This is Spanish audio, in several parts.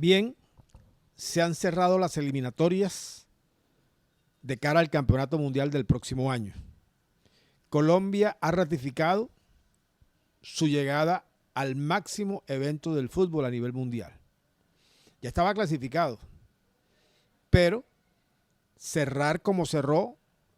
Bien, se han cerrado las eliminatorias de cara al Campeonato Mundial del próximo año. Colombia ha ratificado su llegada al máximo evento del fútbol a nivel mundial. Ya estaba clasificado, pero cerrar como cerró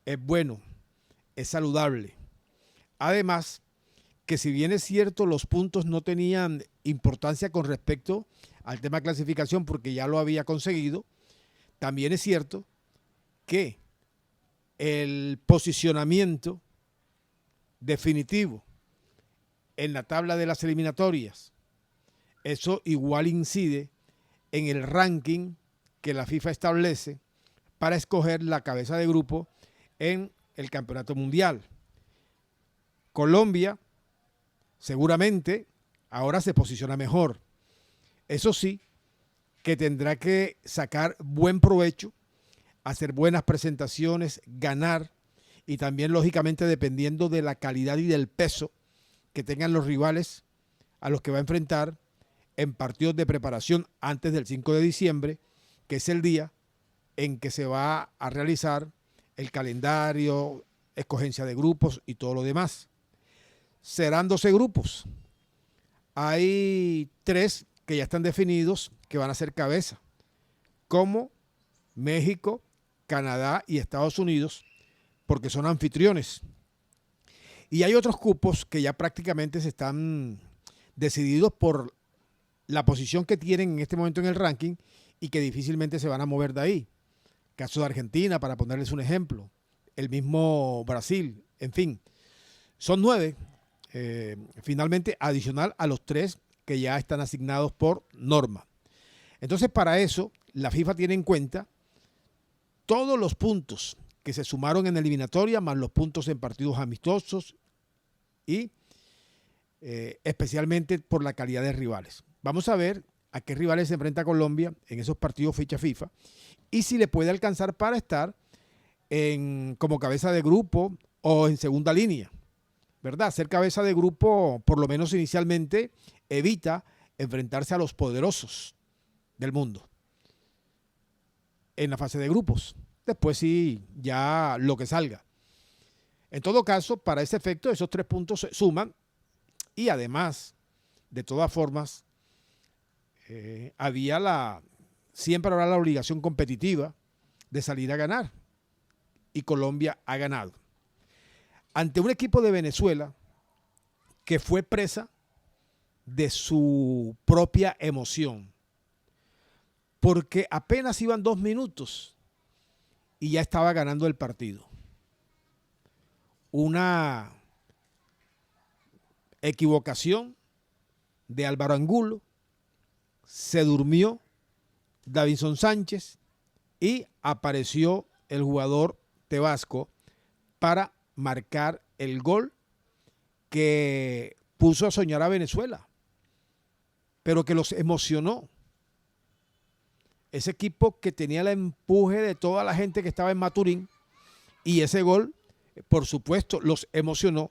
es bueno, es saludable. Además, que si bien es cierto los puntos no tenían importancia con respecto al tema clasificación porque ya lo había conseguido, también es cierto que el posicionamiento definitivo en la tabla de las eliminatorias, eso igual incide en el ranking que la FIFA establece para escoger la cabeza de grupo en el campeonato mundial. Colombia seguramente ahora se posiciona mejor. Eso sí, que tendrá que sacar buen provecho, hacer buenas presentaciones, ganar y también lógicamente dependiendo de la calidad y del peso que tengan los rivales a los que va a enfrentar en partidos de preparación antes del 5 de diciembre, que es el día en que se va a realizar el calendario, escogencia de grupos y todo lo demás. Serán 12 grupos. Hay 3 que ya están definidos que van a ser cabeza, como México, Canadá y Estados Unidos, porque son anfitriones. Y hay otros cupos que ya prácticamente se están decididos por la posición que tienen en este momento en el ranking y que difícilmente se van a mover de ahí. Caso de Argentina, para ponerles un ejemplo, el mismo Brasil, en fin. Son 9, finalmente adicional a los 3 que ya están asignados por norma. Entonces, para eso, la FIFA tiene en cuenta todos los puntos que se sumaron en eliminatoria, más los puntos en partidos amistosos y especialmente por la calidad de rivales. Vamos a ver a qué rivales se enfrenta Colombia en esos partidos fecha FIFA y si le puede alcanzar para estar como cabeza de grupo o en segunda línea, ¿verdad? Ser cabeza de grupo, por lo menos inicialmente, evita enfrentarse a los poderosos del mundo en la fase de grupos. Después sí, ya lo que salga. En todo caso, para ese efecto, esos 3 puntos se suman y además, de todas formas, siempre habrá la obligación competitiva de salir a ganar y Colombia ha ganado. Ante un equipo de Venezuela que fue presa de su propia emoción, porque apenas iban 2 minutos y ya estaba ganando el partido. Una equivocación de Álvaro Angulo, se durmió Davinson Sánchez y apareció el jugador Tebasco para marcar el gol que puso a soñar a Venezuela, pero que los emocionó. Ese equipo que tenía el empuje de toda la gente que estaba en Maturín y ese gol, por supuesto, los emocionó,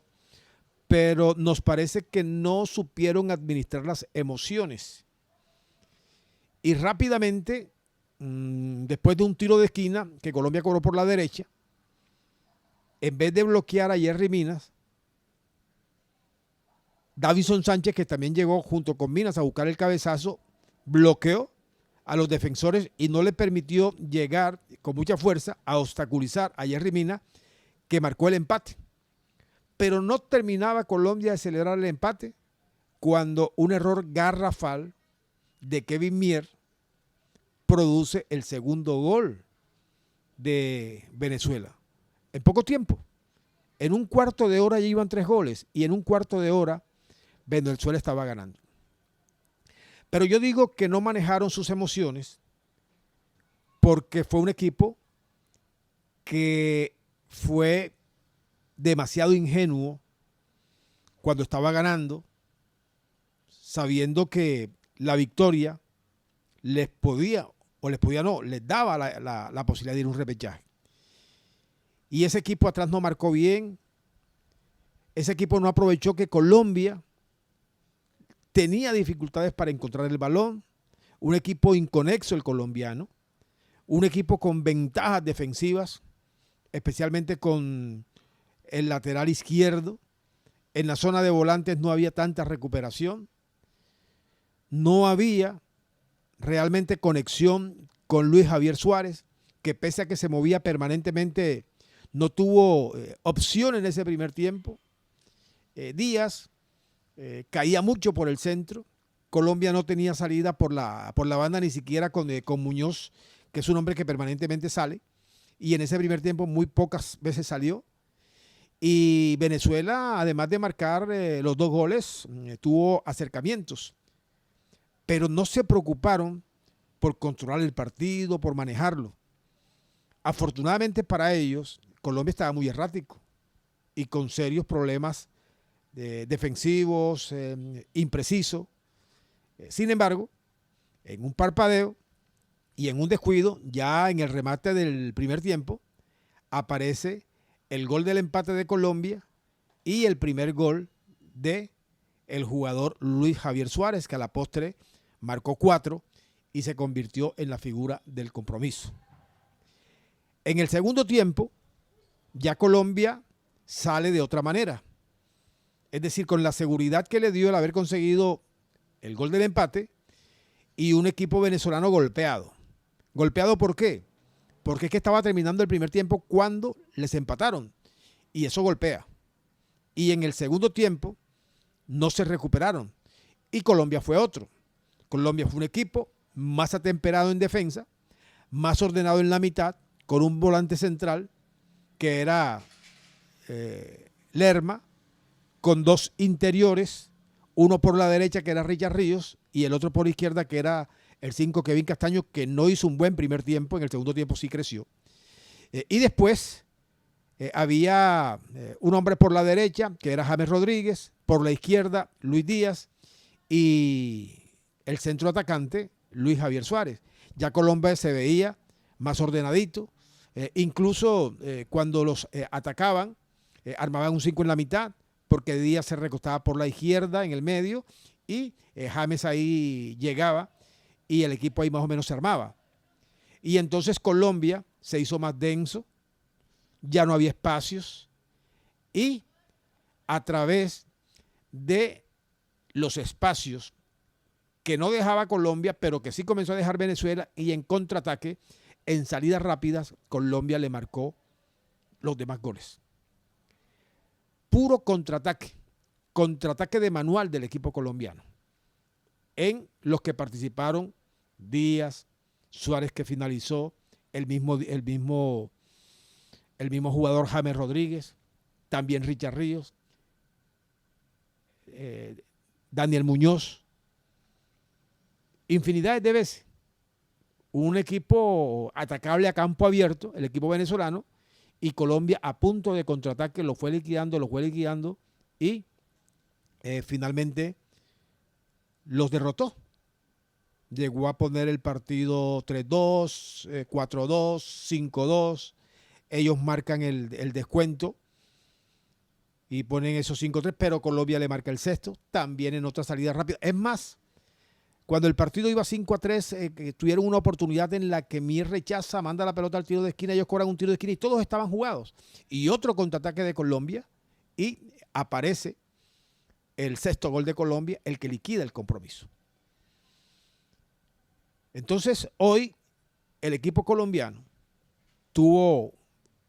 pero nos parece que no supieron administrar las emociones. Y rápidamente, después de un tiro de esquina que Colombia cobró por la derecha, en vez de bloquear a Jerry Minas, Davinson Sánchez, que también llegó junto con Minas a buscar el cabezazo, bloqueó a los defensores y no le permitió llegar con mucha fuerza a obstaculizar a Jerry Minas, que marcó el empate. Pero no terminaba Colombia de celebrar el empate cuando un error garrafal de Kevin Mier produce el segundo gol de Venezuela. En poco tiempo, en un cuarto de hora ya iban 3 goles y en un cuarto de hora Venezuela estaba ganando. Pero yo digo que no manejaron sus emociones porque fue un equipo que fue demasiado ingenuo cuando estaba ganando, sabiendo que la victoria les daba la posibilidad de ir a un repechaje. Y ese equipo atrás no marcó bien, ese equipo no aprovechó que Colombia tenía dificultades para encontrar el balón, un equipo inconexo el colombiano, un equipo con ventajas defensivas, especialmente con el lateral izquierdo. En la zona de volantes no había tanta recuperación, no había realmente conexión con Luis Javier Suárez, que pese a que se movía permanentemente, no tuvo opción en ese primer tiempo. Díaz caía mucho por el centro. Colombia no tenía salida por la banda, ni siquiera con Muñoz, que es un hombre que permanentemente sale. Y en ese primer tiempo muy pocas veces salió. Y Venezuela, además de marcar los 2 goles, tuvo acercamientos. Pero no se preocuparon por controlar el partido, por manejarlo. Afortunadamente para ellos, Colombia estaba muy errático y con serios problemas defensivos, impreciso. Sin embargo, en un parpadeo y en un descuido, ya en el remate del primer tiempo, aparece el gol del empate de Colombia y el primer gol de el jugador Luis Javier Suárez, que a la postre marcó 4 y se convirtió en la figura del compromiso. En el segundo tiempo, ya Colombia sale de otra manera. Es decir, con la seguridad que le dio el haber conseguido el gol del empate y un equipo venezolano golpeado. ¿Golpeado por qué? Porque es que estaba terminando el primer tiempo cuando les empataron y eso golpea. Y en el segundo tiempo no se recuperaron y Colombia fue otro. Colombia fue un equipo más atemperado en defensa, más ordenado en la mitad, con un volante central que era Lerma, con 2 interiores, uno por la derecha que era Richard Ríos y el otro por la izquierda que era el 5 Kevin Castaño, que no hizo un buen primer tiempo, en el segundo tiempo sí creció. Y después había un hombre por la derecha que era James Rodríguez, por la izquierda Luis Díaz y el centro atacante Luis Javier Suárez. Ya Colombia se veía más ordenadito, incluso cuando los atacaban, armaban un 5 en la mitad, porque Díaz se recostaba por la izquierda en el medio y James ahí llegaba y el equipo ahí más o menos se armaba. Y entonces Colombia se hizo más denso, ya no había espacios y a través de los espacios que no dejaba Colombia, pero que sí comenzó a dejar Venezuela y en contraataque, en salidas rápidas, Colombia le marcó los demás goles. Puro contraataque, contraataque de manual del equipo colombiano, en los que participaron Díaz, Suárez que finalizó, el mismo jugador James Rodríguez, también Richard Ríos, Daniel Muñoz, infinidades de veces. Un equipo atacable a campo abierto, el equipo venezolano, y Colombia a punto de contraataque lo fue liquidando y finalmente los derrotó. Llegó a poner el partido 3-2, 4-2, 5-2. Ellos marcan el descuento y ponen esos 5-3, pero Colombia le marca el sexto, también en otra salida rápida. Es más, cuando el partido iba 5-3, tuvieron una oportunidad en la que Mier rechaza, manda la pelota al tiro de esquina, ellos cobran un tiro de esquina y todos estaban jugados. Y otro contraataque de Colombia y aparece el sexto gol de Colombia, el que liquida el compromiso. Entonces, hoy el equipo colombiano tuvo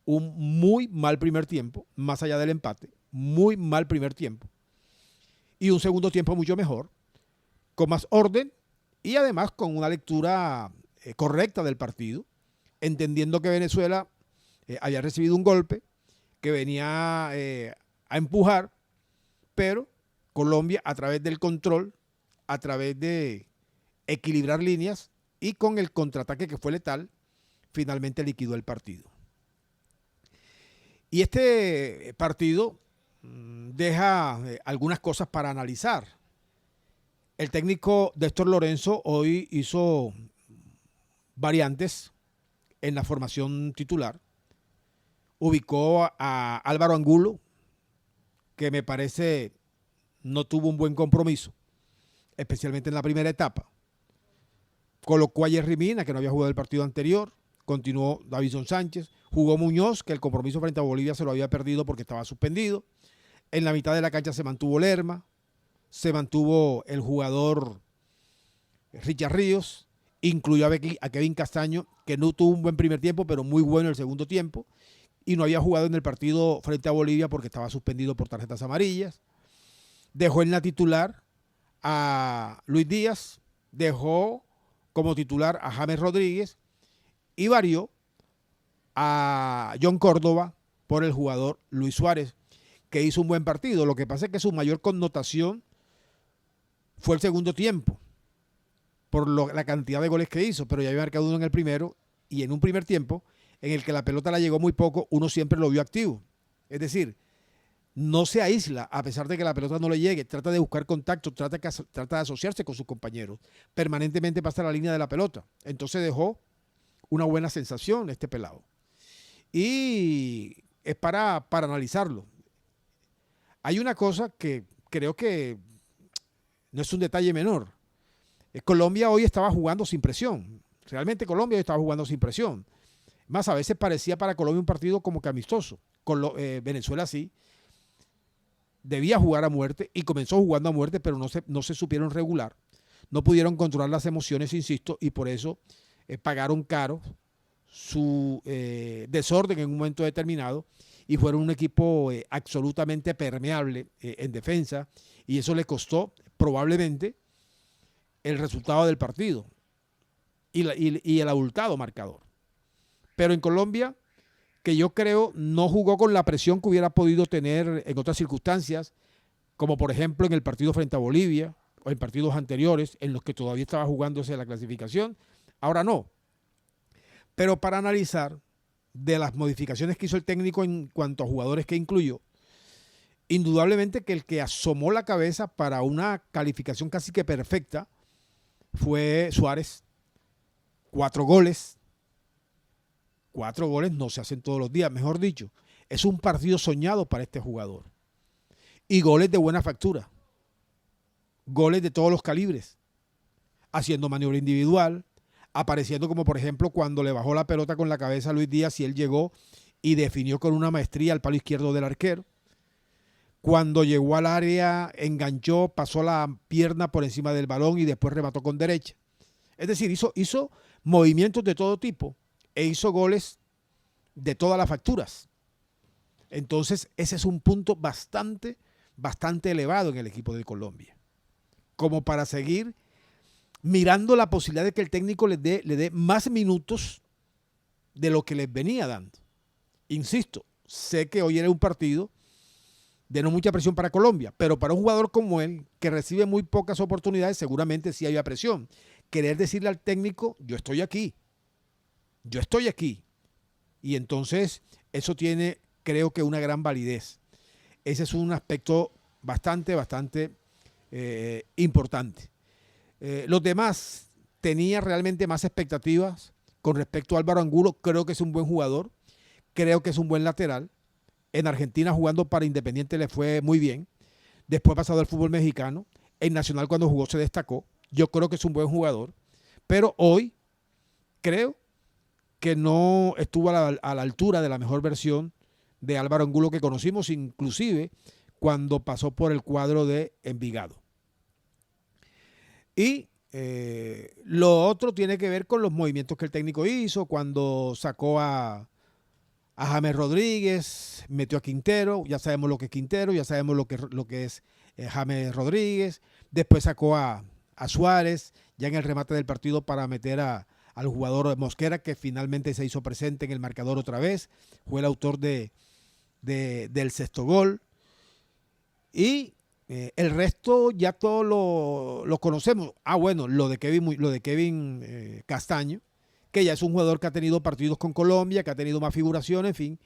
un muy mal primer tiempo, más allá del empate, muy mal primer tiempo. Y un segundo tiempo mucho mejor, con más orden y además con una lectura correcta del partido, entendiendo que Venezuela había recibido un golpe, que venía a empujar, pero Colombia a través del control, a través de equilibrar líneas y con el contraataque que fue letal, finalmente liquidó el partido. Y este partido deja algunas cosas para analizar. El técnico Néstor Lorenzo hoy hizo variantes en la formación titular. Ubicó a Álvaro Angulo, que me parece no tuvo un buen compromiso, especialmente en la primera etapa. colocó a Jerry Mina, que no había jugado el partido anterior, continuó Davinson Sánchez, jugó Muñoz, que el compromiso frente a Bolivia se lo había perdido porque estaba suspendido. En la mitad de la cancha se mantuvo Lerma, se mantuvo el jugador Richard Ríos, incluyó a Kevin Castaño, que no tuvo un buen primer tiempo, pero muy bueno el segundo tiempo, y no había jugado en el partido frente a Bolivia porque estaba suspendido por tarjetas amarillas. Dejó en la titular a Luis Díaz, dejó como titular a James Rodríguez y varió a John Córdoba por el jugador Luis Suárez, que hizo un buen partido. Lo que pasa es que su mayor connotación fue el segundo tiempo, por la cantidad de goles que hizo, pero ya había marcado uno en el primero, y en un primer tiempo en el que la pelota la llegó muy poco, uno siempre lo vio activo. Es decir, no se aísla a pesar de que la pelota no le llegue, trata de buscar contacto, trata de asociarse con sus compañeros, permanentemente pasa la línea de la pelota. Entonces dejó una buena sensación este pelado. Y es para analizarlo. Hay una cosa que creo que no es un detalle menor. Colombia hoy estaba jugando sin presión. Realmente Colombia hoy estaba jugando sin presión. Más, a veces parecía para Colombia un partido como que amistoso. Venezuela sí debía jugar a muerte y comenzó jugando a muerte, pero no se supieron regular. No pudieron controlar las emociones, insisto, y por eso pagaron caro su desorden en un momento determinado y fueron un equipo absolutamente permeable en defensa, y eso le costó probablemente el resultado del partido y el abultado marcador. Pero en Colombia, que yo creo no jugó con la presión que hubiera podido tener en otras circunstancias, como por ejemplo en el partido frente a Bolivia o en partidos anteriores en los que todavía estaba jugándose la clasificación, ahora no. Pero para analizar de las modificaciones que hizo el técnico en cuanto a jugadores que incluyó, indudablemente que el que asomó la cabeza para una calificación casi que perfecta fue Suárez. 4 goles. 4 goles no se hacen todos los días, mejor dicho. Es un partido soñado para este jugador. Y goles de buena factura. Goles de todos los calibres. Haciendo maniobra individual, apareciendo como por ejemplo cuando le bajó la pelota con la cabeza a Luis Díaz y él llegó y definió con una maestría al palo izquierdo del arquero. Cuando llegó al área, enganchó, pasó la pierna por encima del balón y después remató con derecha. Es decir, hizo movimientos de todo tipo e hizo goles de todas las facturas. Entonces, ese es un punto bastante elevado en el equipo de Colombia. Como para seguir mirando la posibilidad de que el técnico le dé más minutos de lo que les venía dando. Insisto, sé que hoy era un partido de no mucha presión para Colombia, pero para un jugador como él, que recibe muy pocas oportunidades, seguramente sí había presión. Querer decirle al técnico, yo estoy aquí. Y entonces eso tiene, creo que, una gran validez. Ese es un aspecto bastante importante. Los demás tenía realmente más expectativas con respecto a Álvaro Angulo. Creo que es un buen jugador, creo que es un buen lateral. En Argentina jugando para Independiente le fue muy bien. Después pasado al fútbol mexicano. En Nacional cuando jugó se destacó. Yo creo que es un buen jugador. Pero hoy creo que no estuvo a la altura de la mejor versión de Álvaro Angulo que conocimos, inclusive cuando pasó por el cuadro de Envigado. Y lo otro tiene que ver con los movimientos que el técnico hizo cuando sacó a James Rodríguez, metió a Quintero, ya sabemos lo que es Quintero, ya sabemos lo que es James Rodríguez, después sacó a Suárez, ya en el remate del partido para meter al jugador Mosquera, que finalmente se hizo presente en el marcador otra vez, fue el autor del 6º gol, y el resto ya todos lo conocemos. Bueno, lo de Kevin Castaño, que ya es un jugador que ha tenido partidos con Colombia, que ha tenido más figuraciones, en fin.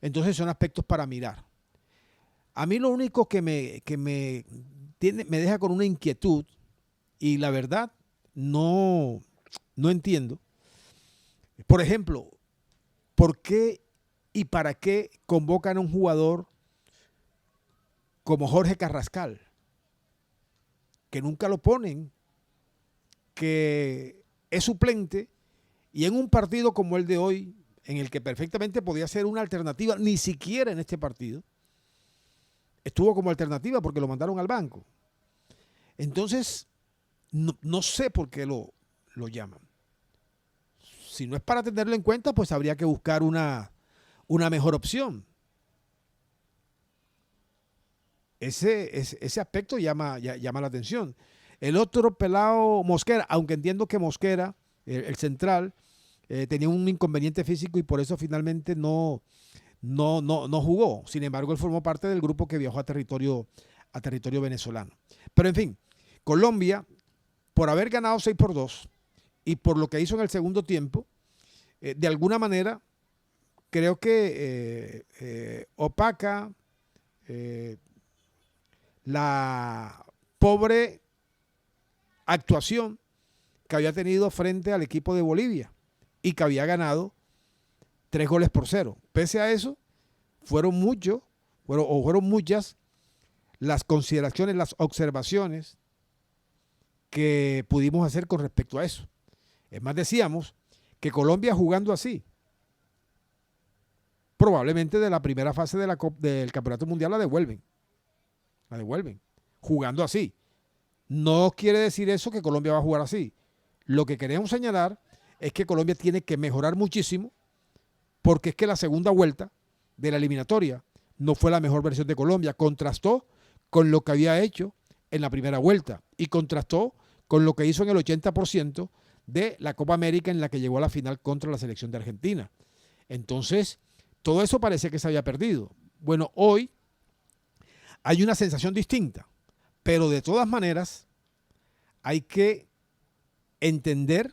Entonces son aspectos para mirar. A mí lo único que me deja con una inquietud, y la verdad no entiendo, por ejemplo, ¿por qué y para qué convocan a un jugador como Jorge Carrascal? Que nunca lo ponen, que es suplente y en un partido como el de hoy, en el que perfectamente podía ser una alternativa, ni siquiera en este partido, estuvo como alternativa porque lo mandaron al banco. Entonces, no sé por qué lo llaman. Si no es para tenerlo en cuenta, pues habría que buscar una mejor opción. Ese aspecto llama la atención. El otro pelado, Mosquera, aunque entiendo que Mosquera, el central, tenía un inconveniente físico y por eso finalmente no jugó. Sin embargo, él formó parte del grupo que viajó a territorio venezolano. Pero en fin, Colombia, por haber ganado 6-2 y por lo que hizo en el segundo tiempo, de alguna manera, creo que opaca la pobre actuación que había tenido frente al equipo de Bolivia y que había ganado 3-0. Pese a eso, fueron muchas las consideraciones, las observaciones que pudimos hacer con respecto a eso. Es más, decíamos que Colombia jugando así, probablemente de la primera fase del Campeonato Mundial la devuelven, jugando así. No quiere decir eso que Colombia va a jugar así. Lo que queremos señalar es que Colombia tiene que mejorar muchísimo porque es que la segunda vuelta de la eliminatoria no fue la mejor versión de Colombia. Contrastó con lo que había hecho en la primera vuelta y contrastó con lo que hizo en el 80% de la Copa América en la que llegó a la final contra la selección de Argentina. Entonces, todo eso parece que se había perdido. Bueno, hoy hay una sensación distinta, pero de todas maneras hay que entender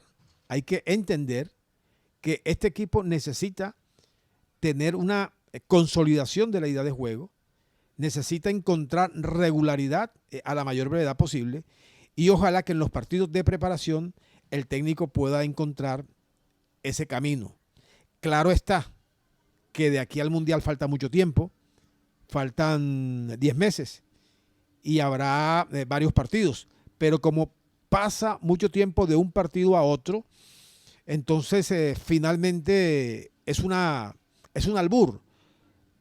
que este equipo necesita tener una consolidación de la idea de juego, necesita encontrar regularidad a la mayor brevedad posible y ojalá que en los partidos de preparación el técnico pueda encontrar ese camino. Claro está que de aquí al Mundial falta mucho tiempo, faltan 10 meses y habrá varios partidos, pero como pasa mucho tiempo de un partido a otro, entonces finalmente es un albur.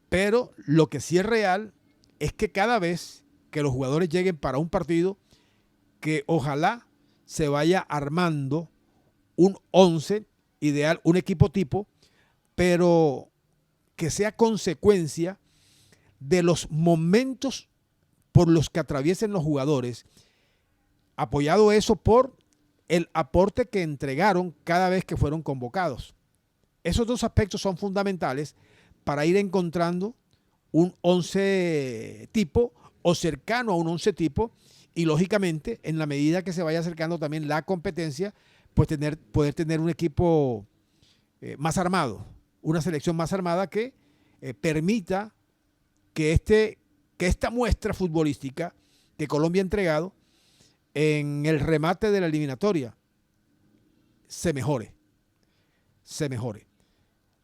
Pero lo que sí es real es que cada vez que los jugadores lleguen para un partido, que ojalá se vaya armando un 11 ideal, un equipo tipo, pero que sea consecuencia de los momentos por los que atraviesen los jugadores, apoyado eso por el aporte que entregaron cada vez que fueron convocados. Esos dos aspectos son fundamentales para ir encontrando un 11 tipo o cercano a un 11 tipo y lógicamente en la medida que se vaya acercando también la competencia, pues poder tener un equipo más armado, una selección más armada que permita que esta muestra futbolística que Colombia ha entregado en el remate de la eliminatoria se mejore.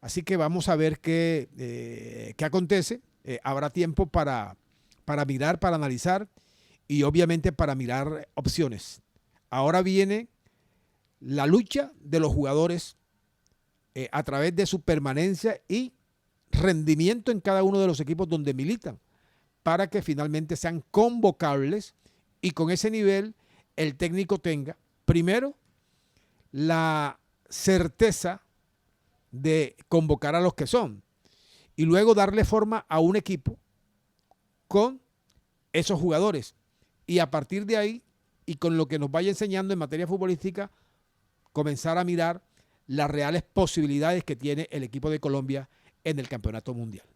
Así que vamos a ver qué acontece. Habrá tiempo para mirar, para analizar y obviamente para mirar opciones. Ahora viene la lucha de los jugadores a través de su permanencia y rendimiento en cada uno de los equipos donde militan para que finalmente sean convocables y con ese nivel el técnico tenga primero la certeza de convocar a los que son y luego darle forma a un equipo con esos jugadores y a partir de ahí y con lo que nos vaya enseñando en materia futbolística comenzar a mirar las reales posibilidades que tiene el equipo de Colombia en el campeonato mundial.